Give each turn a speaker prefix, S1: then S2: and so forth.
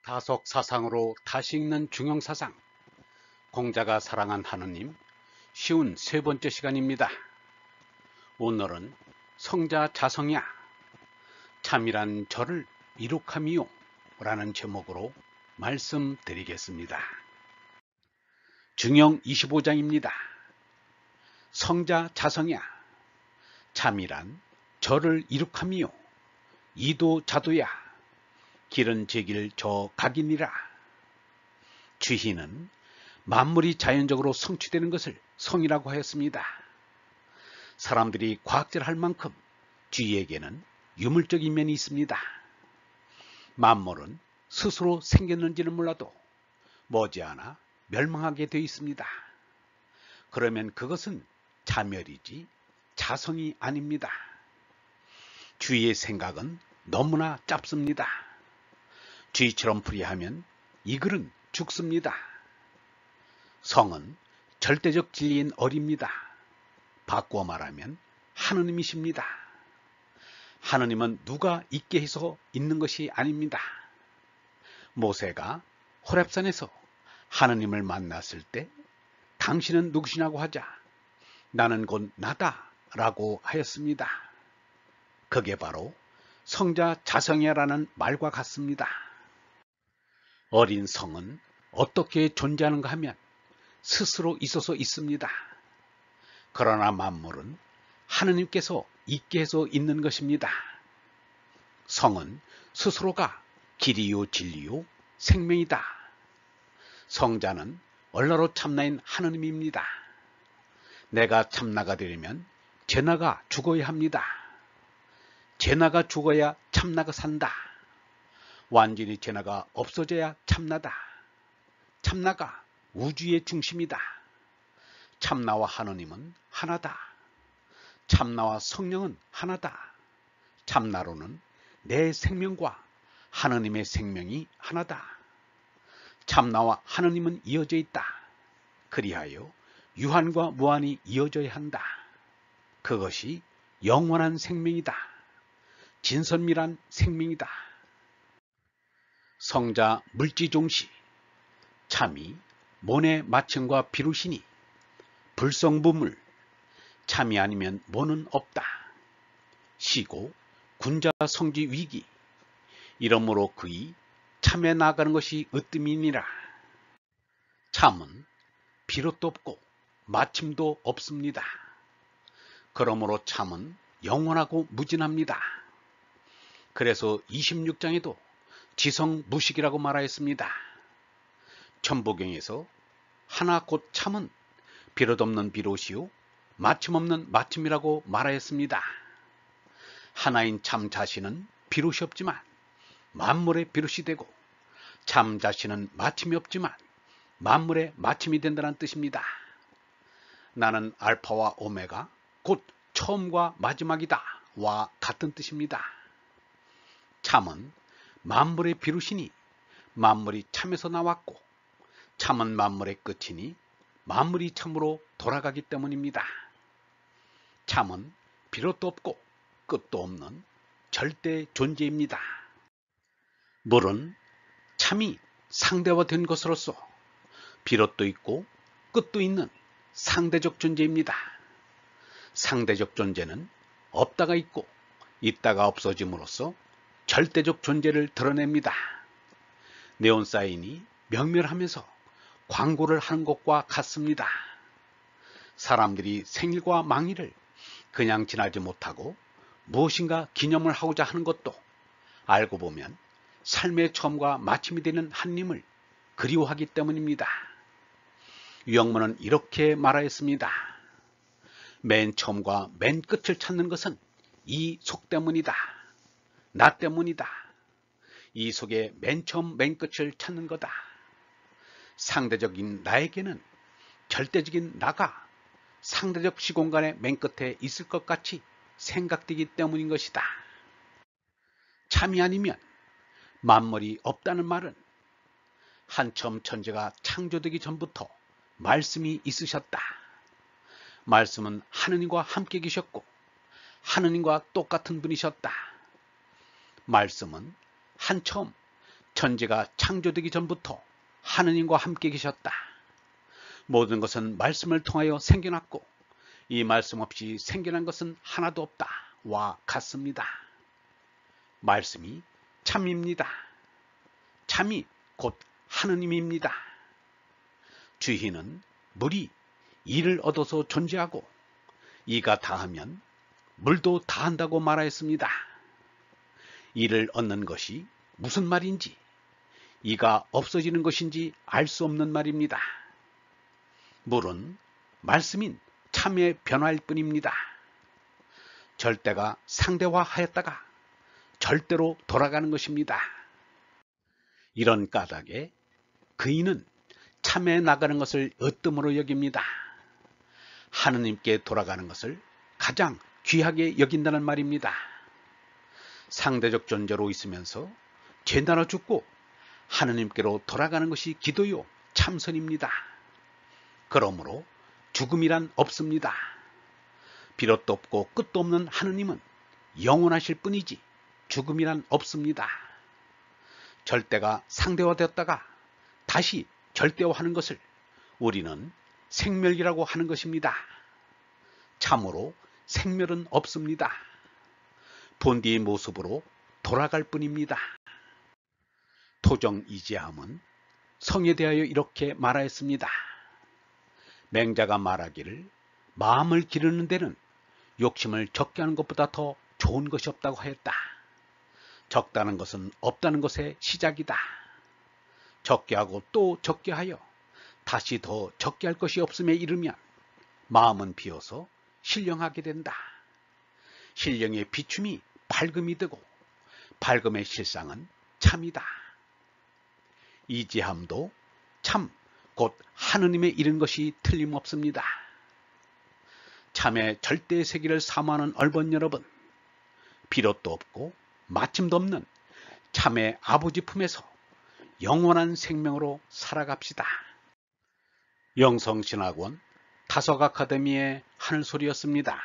S1: 다속 사상으로 다시 읽는 중용사상, 공자가 사랑한 하느님, 쉬운 세 번째 시간입니다. 오늘은 성자 자성야, 참이란 저를 이룩함이요 라는 제목으로 말씀드리겠습니다. 중용 25장입니다. 성자 자성야, 참이란 저를 이룩함이요 이도 자도야, 길은 제 길 저 각이니라. 주희는 만물이 자연적으로 성취되는 것을 성이라고 하였습니다. 사람들이 과학질할 만큼 주희에게는 유물적인 면이 있습니다. 만물은 스스로 생겼는지는 몰라도 머지않아 멸망하게 되어 있습니다. 그러면 그것은 자멸이지 자성이 아닙니다. 주희의 생각은 너무나 짧습니다. 주희처럼 풀이하면 이 글은 죽습니다. 성은 절대적 진리인 어리입니다. 바꾸어 말하면 하느님이십니다. 하느님은 누가 있게 해서 있는 것이 아닙니다. 모세가 호렙산에서 하느님을 만났을 때 당신은 누구시냐고 하자 나는 곧 나다 라고 하였습니다. 그게 바로 성자 자성야라는 말과 같습니다. 어린 성은 어떻게 존재하는가 하면 스스로 있어서 있습니다. 그러나 만물은 하느님께서 있게 해서 있는 것입니다. 성은 스스로가 길이요 진리요 생명이다. 성자는 얼라로 참나인 하느님입니다. 내가 참나가 되려면 제나가 죽어야 합니다. 제나가 죽어야 참나가 산다. 완전히 제나가 없어져야 참나다. 참나가 우주의 중심이다. 참나와 하느님은 하나다. 참나와 성령은 하나다. 참나로는 내 생명과 하느님의 생명이 하나다. 참나와 하느님은 이어져 있다. 그리하여 유한과 무한이 이어져야 한다. 그것이 영원한 생명이다. 진선밀한 생명이다. 성자 물지종시, 참이 모내 마침과 비루시니 불성부물, 참이 아니면 모는 없다. 시고 군자 성지 위기, 이러므로 그이 참에 나가는 것이 으뜸이니라. 참은 비롯도 없고 마침도 없습니다. 그러므로 참은 영원하고 무진합니다. 그래서 26장에도 지성무식이라고 말하였습니다. 천부경에서 하나 곧 참은 비롯 없는 비롯이요 마침 없는 마침이라고 말하였습니다. 하나인 참 자신은 비롯이 없지만 만물의 비롯이 되고 참 자신은 마침이 없지만 만물의 마침이 된다는 뜻입니다. 나는 알파와 오메가 곧 처음과 마지막이다 와 같은 뜻입니다. 참은 만물의 비롯이니 만물이 참에서 나왔고 참은 만물의 끝이니 만물이 참으로 돌아가기 때문입니다. 참은 비롯도 없고 끝도 없는 절대 존재입니다. 물은 참이 상대화된 것으로서 비롯도 있고 끝도 있는 상대적 존재입니다. 상대적 존재는 없다가 있고 있다가 없어짐으로써 절대적 존재를 드러냅니다. 네온사인이 명멸하면서 광고를 하는 것과 같습니다. 사람들이 생일과 망일을 그냥 지나지 못하고 무엇인가 기념을 하고자 하는 것도 알고 보면 삶의 처음과 마침이 되는 하느님을 그리워하기 때문입니다. 유영문은 이렇게 말하였습니다. 맨 처음과 맨 끝을 찾는 것은 이 속 때문이다. 나 때문이다. 이 속에 맨 처음 맨 끝을 찾는 거다. 상대적인 나에게는 절대적인 나가 상대적 시공간의 맨 끝에 있을 것 같이 생각되기 때문인 것이다. 참이 아니면 만물이 없다는 말은 한처음 천지가 창조되기 전부터 말씀이 있으셨다. 말씀은 하느님과 함께 계셨고 하느님과 똑같은 분이셨다. 말씀은 한처음 천지가 창조되기 전부터 하느님과 함께 계셨다. 모든 것은 말씀을 통하여 생겨났고 이 말씀 없이 생겨난 것은 하나도 없다 와 같습니다. 말씀이 참입니다. 참이 곧 하느님입니다. 주희는 물이 이를 얻어서 존재하고 이가 다하면 물도 다한다고 말하였습니다. 이를 얻는 것이 무슨 말인지 이가 없어지는 것인지 알 수 없는 말입니다. 물은 말씀인 참의 변화일 뿐입니다. 절대가 상대화하였다가 절대로 돌아가는 것입니다. 이런 까닭에 그이는 참에 나가는 것을 으뜸으로 여깁니다. 하느님께 돌아가는 것을 가장 귀하게 여긴다는 말입니다. 상대적 존재로 있으면서 죄나라 죽고 하느님께로 돌아가는 것이 기도요 참선입니다. 그러므로 죽음이란 없습니다. 비롯도 없고 끝도 없는 하느님은 영원하실 뿐이지 죽음이란 없습니다. 절대가 상대화되었다가 다시 절대화하는 것을 우리는 생멸이라고 하는 것입니다. 참으로 생멸은 없습니다. 본디의 모습으로 돌아갈 뿐입니다. 토정 이재함은 성에 대하여 이렇게 말하였습니다. 맹자가 말하기를 마음을 기르는 데는 욕심을 적게 하는 것보다 더 좋은 것이 없다고 하였다. 적다는 것은 없다는 것의 시작이다. 적게 하고 또 적게 하여 다시 더 적게 할 것이 없음에 이르면 마음은 비어서 신령하게 된다. 신령의 비춤이 밝음이 되고 밝음의 실상은 참이다. 이지함도 참 곧 하느님에 이른 것이 틀림없습니다. 참의 절대의 세계를 사모하는 얼번 여러분, 비롯도 없고 마침도 없는 참의 아버지 품에서 영원한 생명으로 살아갑시다. 영성신학원 다석 아카데미의 하늘소리였습니다.